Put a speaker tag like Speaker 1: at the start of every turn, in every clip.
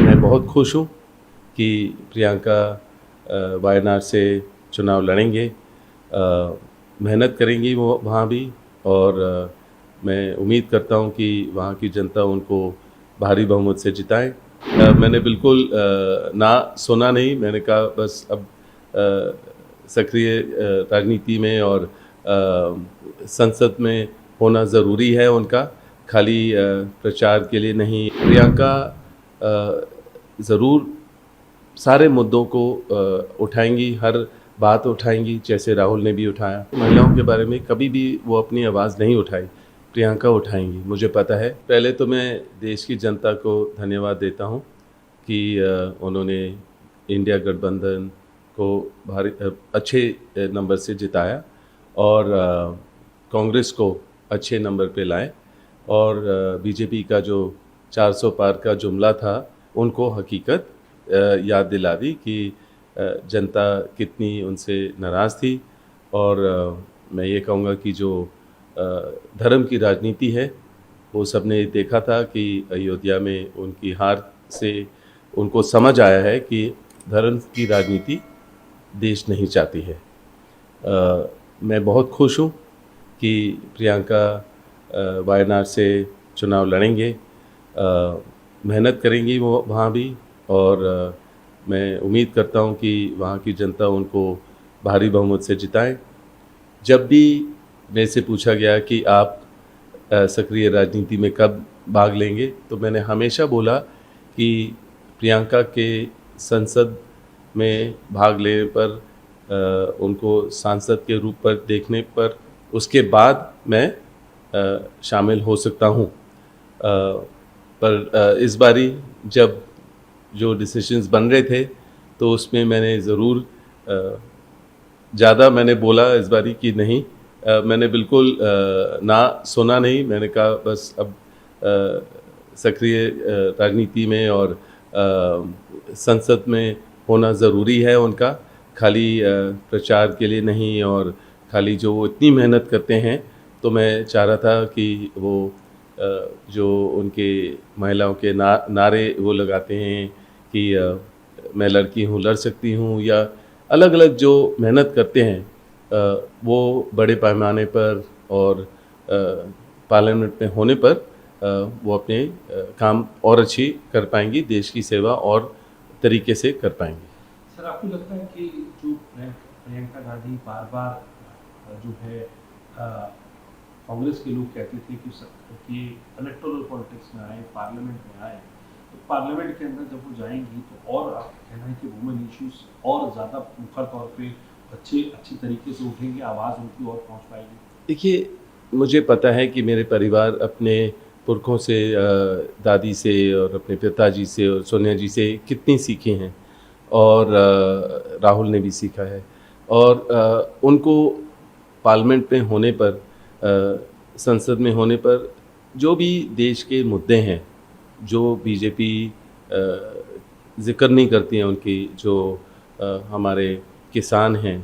Speaker 1: मैं बहुत खुश हूँ कि प्रियंका वायनाड से चुनाव लड़ेंगे। मेहनत करेंगी वो वहाँ भी, और मैं उम्मीद करता हूँ कि वहाँ की जनता उनको भारी बहुमत से जिताए। मैंने बिल्कुल ना सुना नहीं, मैंने कहा बस अब सक्रिय राजनीति में और संसद में होना ज़रूरी है उनका, खाली प्रचार के लिए नहीं। प्रियंका ज़रूर सारे मुद्दों को उठाएंगी, हर बात उठाएंगी, जैसे राहुल ने भी उठाया। महिलाओं के बारे में कभी भी वो अपनी आवाज़ नहीं उठाई, प्रियंका उठाएंगी, मुझे पता है। पहले तो मैं देश की जनता को धन्यवाद देता हूँ कि उन्होंने इंडिया गठबंधन को भारी अच्छे नंबर से जिताया और कांग्रेस को अच्छे नंबर पे लाए, और बीजेपी का जो 400 पार का जुमला था उनको हकीकत याद दिला दी कि जनता कितनी उनसे नाराज़ थी। और मैं ये कहूँगा कि जो धर्म की राजनीति है वो सबने देखा था कि अयोध्या में उनकी हार से उनको समझ आया है कि धर्म की राजनीति देश नहीं चाहती है। मैं बहुत खुश हूँ कि प्रियंका वायनाड से चुनाव लड़ेंगे। मेहनत करेंगी वो वहाँ भी, और मैं उम्मीद करता हूँ कि वहाँ की जनता उनको भारी बहुमत से जिताए। जब भी मेरे से पूछा गया कि आप सक्रिय राजनीति में कब भाग लेंगे, तो मैंने हमेशा बोला कि प्रियंका के संसद में भाग लेने पर, उनको सांसद के रूप पर देखने पर, उसके बाद मैं शामिल हो सकता हूँ। पर इस बारी जब जो डिसीजंस बन रहे थे तो उसमें मैंने ज़रूर ज़्यादा मैंने बोला इस बारी कि नहीं, मैंने बिल्कुल ना सुना नहीं, मैंने कहा बस अब सक्रिय राजनीति में और संसद में होना ज़रूरी है उनका, खाली प्रचार के लिए नहीं, और खाली जो वो इतनी मेहनत करते हैं। तो मैं चाह रहा था कि वो जो उनके महिलाओं के नारे वो लगाते हैं कि मैं लड़की हूँ, लड़ सकती हूँ, या अलग अलग जो मेहनत करते हैं वो बड़े पैमाने पर और पार्लियामेंट में होने पर वो अपने काम और अच्छी कर पाएंगी, देश की सेवा और तरीके से कर पाएंगी।
Speaker 2: सर, आपको लगता है कि जो प्रियंका गांधी बार बार जो है कांग्रेस के लोग कहते थे कि इलेक्टोरल पॉलिटिक्स में आए, पार्लियामेंट में आए, तो पार्लियामेंट के अंदर जब वो जाएंगी तो और आपका कहना है कि वुमेन इश्यूज और ज़्यादा मुखर तौर पे अच्छी तरीके से उठेंगे, आवाज़ उनकी और पहुंच पाएगी?
Speaker 1: देखिए, मुझे पता है कि मेरे परिवार अपने पुरखों से, दादी से और अपने पिताजी से और सोनिया जी से कितनी सीखे हैं, और राहुल ने भी सीखा है। और उनको पार्लियामेंट में होने पर, संसद में होने पर, जो भी देश के मुद्दे हैं जो बीजेपी ज़िक्र नहीं करती हैं उनकी, जो हमारे किसान हैं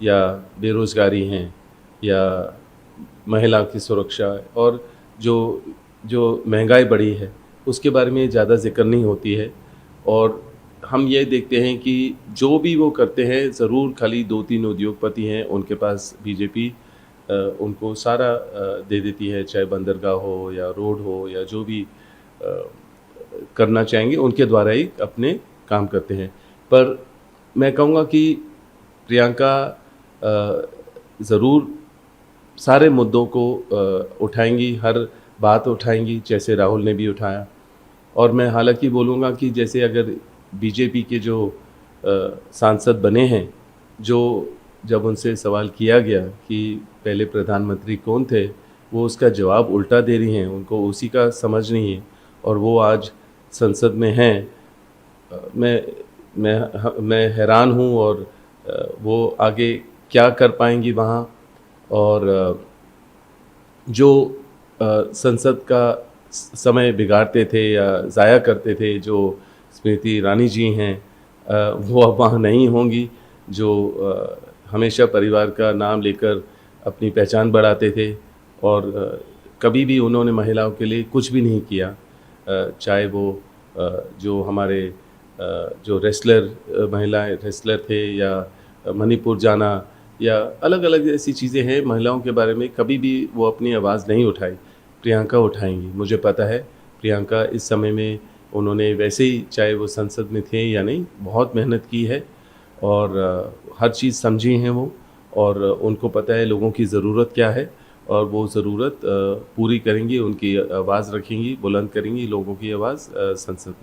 Speaker 1: या बेरोज़गारी हैं या महिला की सुरक्षा और जो जो महंगाई बढ़ी है, उसके बारे में ज़्यादा ज़िक्र नहीं होती है। और हम ये देखते हैं कि जो भी वो करते हैं, ज़रूर खाली 2-3 उद्योगपति हैं उनके पास, बीजेपी उनको सारा दे देती है, चाहे बंदरगाह हो या रोड हो या जो भी करना चाहेंगे उनके द्वारा ही अपने काम करते हैं। पर मैं कहूँगा कि प्रियंका ज़रूर सारे मुद्दों को उठाएंगी, हर बात उठाएंगी, जैसे राहुल ने भी उठाया। और मैं हालांकि बोलूँगा कि जैसे अगर बीजेपी के जो सांसद बने हैं, जो जब उनसे सवाल किया गया कि पहले प्रधानमंत्री कौन थे, वो उसका जवाब उल्टा दे रही हैं, उनको उसी का समझ नहीं है, और वो आज संसद में हैं। मैं हैरान हूँ, और वो आगे क्या कर पाएंगी वहाँ। और जो संसद का समय बिगाड़ते थे या ज़ाया करते थे, जो स्मृति ईरानी जी हैं, वो अब वहाँ नहीं होंगी, जो हमेशा परिवार का नाम लेकर अपनी पहचान बढ़ाते थे, और कभी भी उन्होंने महिलाओं के लिए कुछ भी नहीं किया, चाहे वो जो हमारे जो रेसलर महिलाएं रेसलर थे या मणिपुर जाना या अलग अलग ऐसी चीज़ें हैं महिलाओं के बारे में कभी भी वो अपनी आवाज़ नहीं उठाई। प्रियंका उठाएंगी, मुझे पता है प्रियंका इस समय में उन्होंने वैसे ही चाहे वो संसद में थे या नहीं बहुत मेहनत की है और हर चीज़ समझी हैं वो और उनको पता है लोगों की ज़रूरत क्या है और वो ज़रूरत पूरी करेंगी, उनकी आवाज़ रखेंगी, बुलंद करेंगी लोगों की आवाज़ संसद में।